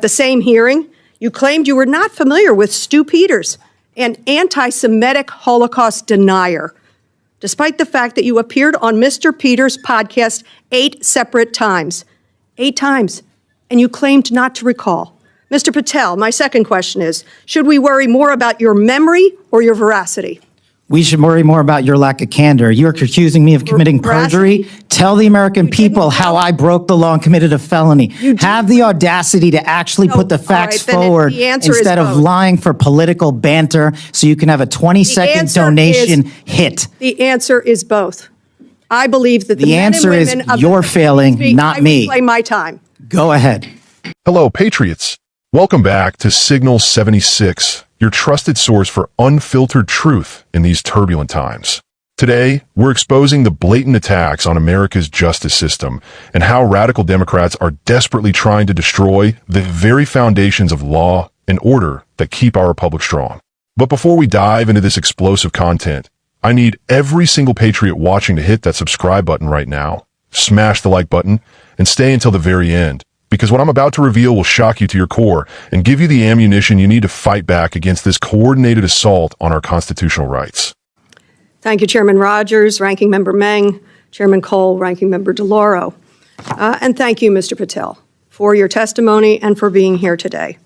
The same hearing, you claimed you were not familiar with Stu Peters, an anti-Semitic Holocaust denier, despite the fact that you appeared on Mr. Peters' podcast 8 separate times. 8 times, and you claimed not to recall. Mr. Patel, my second question is, should we worry more about your memory or your veracity? We should worry more about your lack of candor. You're accusing me of committing perjury. Tell the American people how I broke the law and committed a felony. Have the audacity to actually put the facts forward instead of lying for political banter so you can have a 20-second donation hit. The answer is both. I believe that the answer is you're failing, not me. Play my time. Go ahead. Hello, Patriots. Welcome back to Signal 76, your trusted source for unfiltered truth in these turbulent times. Today, we're exposing the blatant attacks on America's justice system and how radical Democrats are desperately trying to destroy the very foundations of law and order that keep our republic strong. But before we dive into this explosive content, I need every single Patriot watching to hit that subscribe button right now, smash the like button, and stay until the very end, because what I'm about to reveal will shock you to your core and give you the ammunition you need to fight back against this coordinated assault on our constitutional rights. Thank you, Chairman Rogers, Ranking Member Meng, Chairman Cole, Ranking Member DeLauro. And thank you, Mr. Patel, for your testimony and for being here today.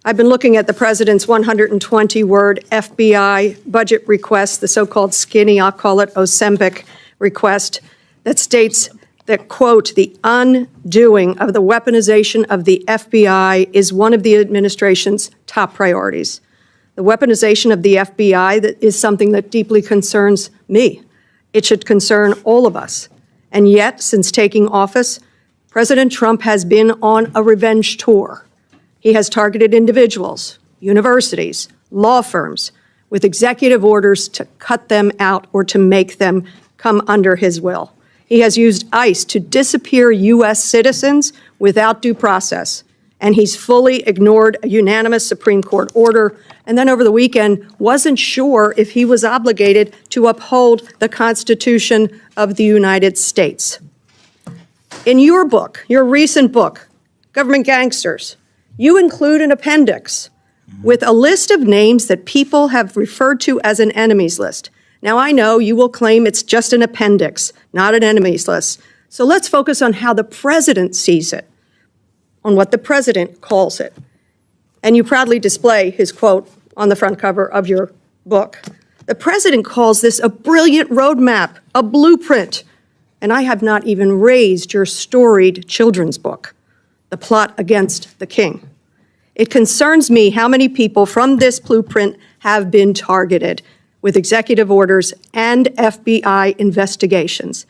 I've been looking at the President's 120-word FBI budget request, the so-called skinny, I'll call it Ozempic request, that states that, quote, the undoing of the weaponization of the FBI is one of the administration's top priorities. The weaponization of the FBI is something that deeply concerns me. It should concern all of us. And yet, since taking office, President Trump has been on a revenge tour. He has targeted individuals, universities, law firms, with executive orders to cut them out or to make them come under his will. He has used ICE to disappear U.S. citizens without due process, and he's fully ignored a unanimous Supreme Court order, and then over the weekend wasn't sure if he was obligated to uphold the Constitution of the United States. In your book, your recent book, Government Gangsters, you include an appendix with a list of names that people have referred to as an enemies list. Now, I know you will claim it's just an appendix, not an enemies list. So let's focus on how the president sees it, on what the president calls it. And you proudly display his quote on the front cover of your book. The president calls this a brilliant roadmap, a blueprint. And I have not even raised your storied children's book, The Plot Against the King. It concerns me how many people from this blueprint have been targeted with executive orders and FBI investigations.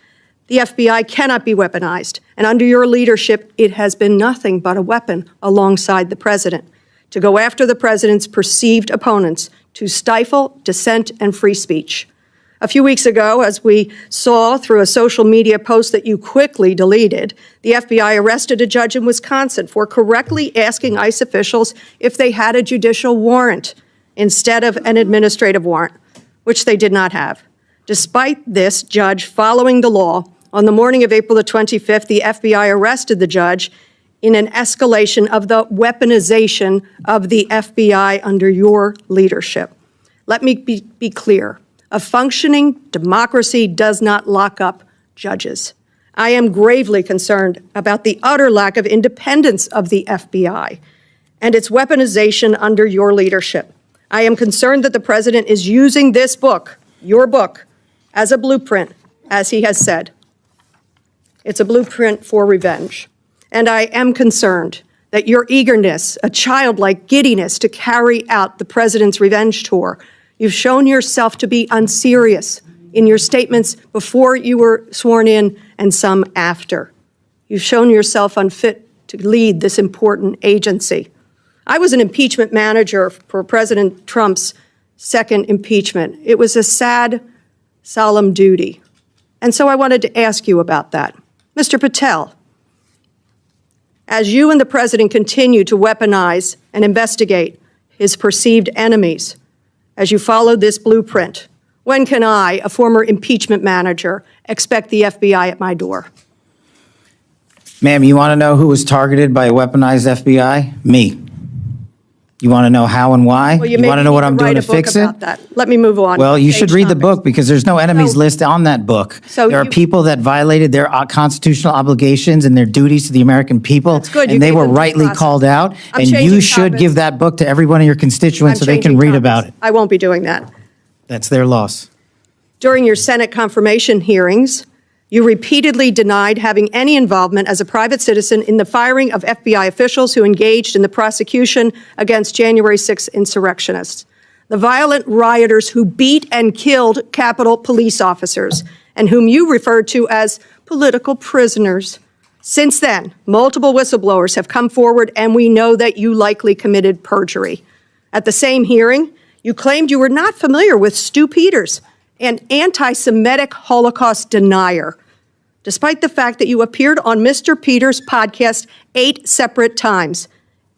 The FBI cannot be weaponized, and under your leadership, it has been nothing but a weapon alongside the president to go after the president's perceived opponents, to stifle dissent and free speech. A few weeks ago, as we saw through a social media post that you quickly deleted, the FBI arrested a judge in Wisconsin for correctly asking ICE officials if they had a judicial warrant instead of an administrative warrant, which they did not have. Despite this judge following the law, on the morning of April the 25th, the FBI arrested the judge in an escalation of the weaponization of the FBI under your leadership. Let me be clear. A functioning democracy does not lock up judges. I am gravely concerned about the utter lack of independence of the FBI and its weaponization under your leadership. I am concerned that the president is using this book, your book, as a blueprint, as he has said. It's a blueprint for revenge. And I am concerned that your eagerness, a childlike giddiness to carry out the president's revenge tour, you've shown yourself to be unserious in your statements before you were sworn in and some after. You've shown yourself unfit to lead this important agency. I was an impeachment manager for President Trump's second impeachment. It was a sad, solemn duty. And so I wanted to ask you about that. Mr. Patel, as you and the president continue to weaponize and investigate his perceived enemies, as you follow this blueprint, when can I, a former impeachment manager, expect the FBI at my door? Ma'am, you want to know who was targeted by a weaponized FBI? Me. You want to know how and why? Well, you want to know what I'm doing to fix it? Let me move on. Well, you should read the topics. book because there's no enemies list on that book. So there are people that violated their constitutional obligations and their duties to the American people. That's good. You And they gave were them rightly process. called out. I'm And you changing should topics. give that book to every one of your constituents so they can read about it. I won't be doing that. That's their loss. During your Senate confirmation hearings, you repeatedly denied having any involvement as a private citizen in the firing of FBI officials who engaged in the prosecution against January 6 insurrectionists, the violent rioters who beat and killed Capitol police officers, and whom you referred to as political prisoners. Since then, multiple whistleblowers have come forward, and we know that you likely committed perjury. At the same hearing, you claimed you were not familiar with Stu Peters, an anti-Semitic Holocaust denier, despite the fact that you appeared on Mr. Peters' podcast 8 separate times.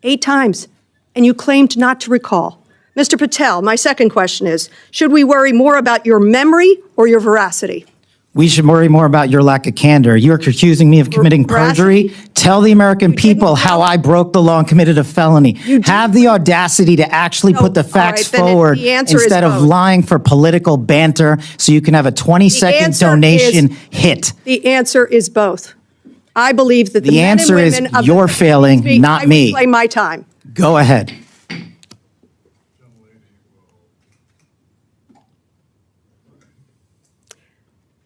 8 times. And you claimed not to recall. Mr. Patel, my second question is, should we worry more about your memory or your veracity? We should worry more about your lack of candor. You're accusing me of committing perjury. Tell the American people how I broke the law and committed a felony. Have the audacity to actually put the facts forward instead of lying for political banter so you can have a 20-second donation hit. The answer is both. I believe that the answer is you're failing, not me. I play my time. Go ahead.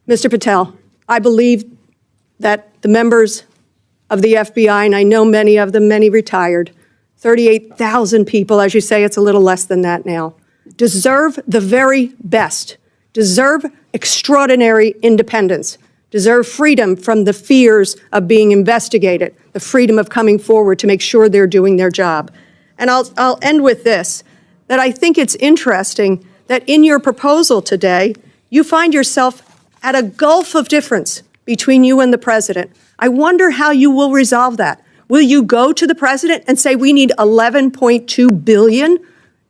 Mr. Patel, I believe that the members of the FBI, and I know many of them, many retired, 38,000 people, as you say, it's a little less than that now, deserve the very best, deserve extraordinary independence, deserve freedom from the fears of being investigated, the freedom of coming forward to make sure they're doing their job. And I'll end with this, that I think it's interesting that in your proposal today, you find yourself at a gulf of difference between you and the president. I wonder how you will resolve that. Will you go to the president and say, we need $11.2 billion,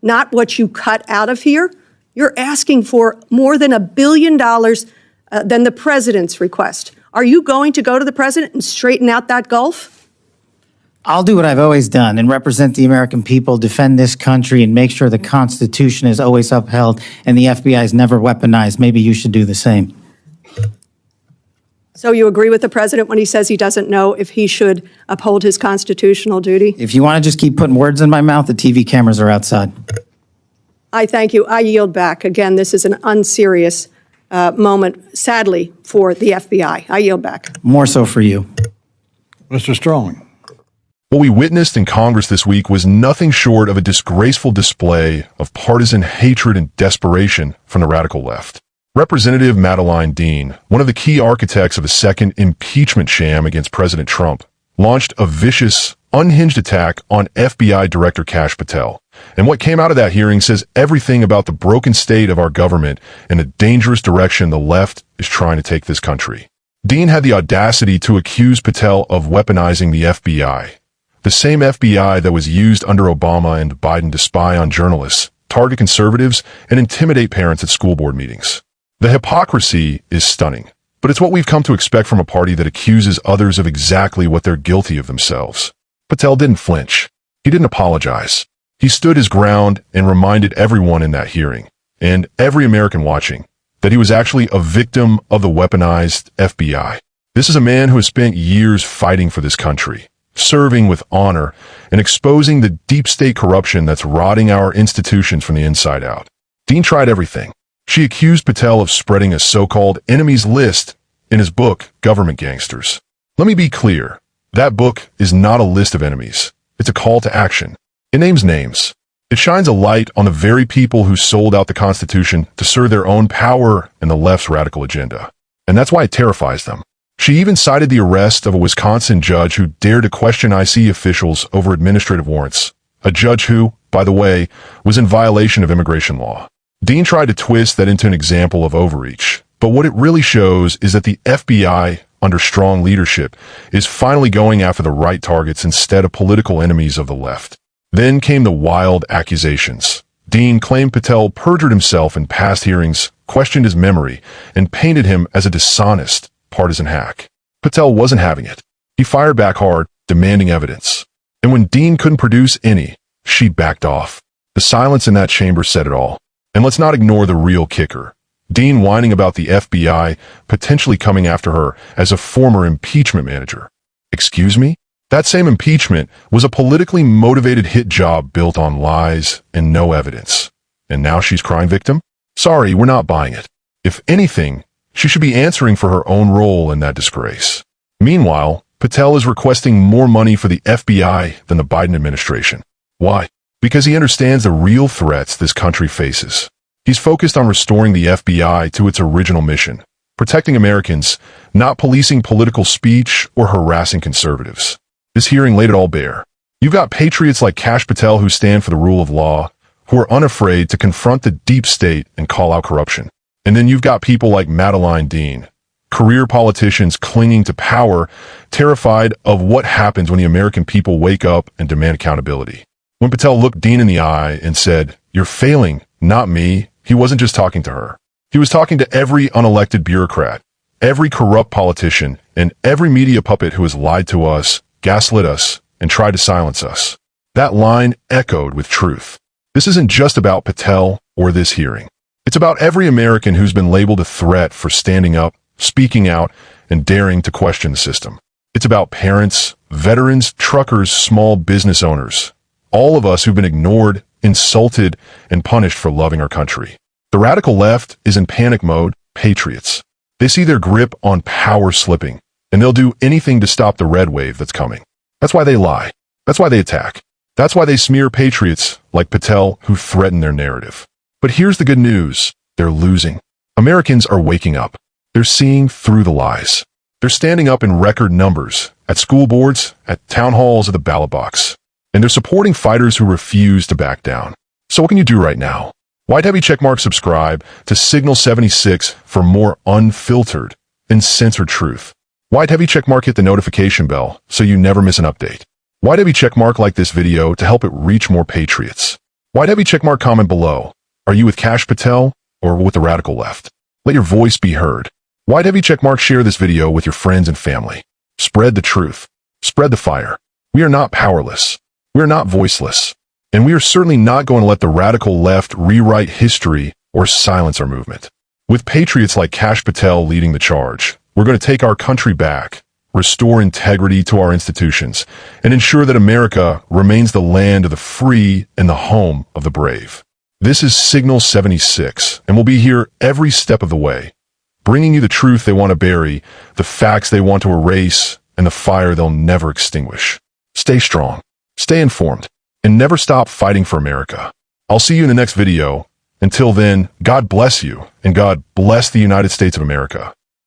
not what you cut out of here? You're asking for more than $1 billion than the president's request. Are you going to go to the president and straighten out that gulf? I'll do what I've always done and represent the American people, defend this country, and make sure the Constitution is always upheld and the FBI is never weaponized. Maybe you should do the same. So you agree with the president when he says he doesn't know if he should uphold his constitutional duty? If you want to just keep putting words in my mouth, the TV cameras are outside. I thank you. I yield back. Again, this is an unserious moment, sadly, for the FBI. I yield back. More so for you. Mr. Strong. What we witnessed in Congress this week was nothing short of a disgraceful display of partisan hatred and desperation from the radical left. Representative Madeleine Dean, one of the key architects of a second impeachment sham against President Trump, launched a vicious, unhinged attack on FBI Director Kash Patel. And what came out of that hearing says everything about the broken state of our government and the dangerous direction the left is trying to take this country. Dean had the audacity to accuse Patel of weaponizing the FBI, the same FBI that was used under Obama and Biden to spy on journalists, target conservatives, and intimidate parents at school board meetings. The hypocrisy is stunning, but it's what we've come to expect from a party that accuses others of exactly what they're guilty of themselves. Patel didn't flinch. He didn't apologize. He stood his ground and reminded everyone in that hearing, and every American watching, that he was actually a victim of the weaponized FBI. This is a man who has spent years fighting for this country, serving with honor, and exposing the deep state corruption that's rotting our institutions from the inside out. Dean tried everything. She accused Patel of spreading a so-called enemies list in his book, Government Gangsters. Let me be clear. That book is not a list of enemies. It's a call to action. It names names. It shines a light on the very people who sold out the Constitution to serve their own power and the left's radical agenda. And that's why it terrifies them. She even cited the arrest of a Wisconsin judge who dared to question IC officials over administrative warrants. A judge who, by the way, was in violation of immigration law. Dean tried to twist that into an example of overreach, but what it really shows is that the FBI, under strong leadership, is finally going after the right targets instead of political enemies of the left. Then came the wild accusations. Dean claimed Patel perjured himself in past hearings, questioned his memory, and painted him as a dishonest, partisan hack. Patel wasn't having it. He fired back hard, demanding evidence. And when Dean couldn't produce any, she backed off. The silence in that chamber said it all. And let's not ignore the real kicker. Dean whining about the FBI potentially coming after her as a former impeachment manager. Excuse me? That same impeachment was a politically motivated hit job built on lies and no evidence. And now she's crime victim? Sorry, we're not buying it. If anything, she should be answering for her own role in that disgrace. Meanwhile, Patel is requesting more money for the FBI than the Biden administration. Why? Because he understands the real threats this country faces. He's focused on restoring the FBI to its original mission, protecting Americans, not policing political speech or harassing conservatives. This hearing laid it all bare. You've got patriots like Kash Patel who stand for the rule of law, who are unafraid to confront the deep state and call out corruption. And then you've got people like Madeleine Dean, career politicians clinging to power, terrified of what happens when the American people wake up and demand accountability. When Patel looked Dean in the eye and said, "You're failing, not me," he wasn't just talking to her. He was talking to every unelected bureaucrat, every corrupt politician, and every media puppet who has lied to us, gaslit us, and tried to silence us. That line echoed with truth. This isn't just about Patel or this hearing. It's about every American who's been labeled a threat for standing up, speaking out, and daring to question the system. It's about parents, veterans, truckers, small business owners, all of us who've been ignored, insulted, and punished for loving our country. The radical left is in panic mode, patriots. They see their grip on power slipping, and they'll do anything to stop the red wave that's coming. That's why they lie. That's why they attack. That's why they smear patriots like Patel who threaten their narrative. But here's the good news. They're losing. Americans are waking up. They're seeing through the lies. They're standing up in record numbers, at school boards, at town halls, at the ballot box. And they're supporting fighters who refuse to back down. So what can you do right now? White heavy checkmark subscribe to Signal 76 for more unfiltered and censored truth. White heavy checkmark hit the notification bell so you never miss an update. White heavy checkmark like this video to help it reach more patriots. White heavy checkmark comment below. Are you with Kash Patel or with the radical left? Let your voice be heard. White heavy checkmark share this video with your friends and family. Spread the truth. Spread the fire. We are not powerless. We are not voiceless. And we are certainly not going to let the radical left rewrite history or silence our movement. With patriots like Kash Patel leading the charge, we're going to take our country back, restore integrity to our institutions, and ensure that America remains the land of the free and the home of the brave. This is Signal 76, and we'll be here every step of the way, bringing you the truth they want to bury, the facts they want to erase, and the fire they'll never extinguish. Stay strong, stay informed, and never stop fighting for America. I'll see you in the next video. Until then, God bless you, and God bless the United States of America.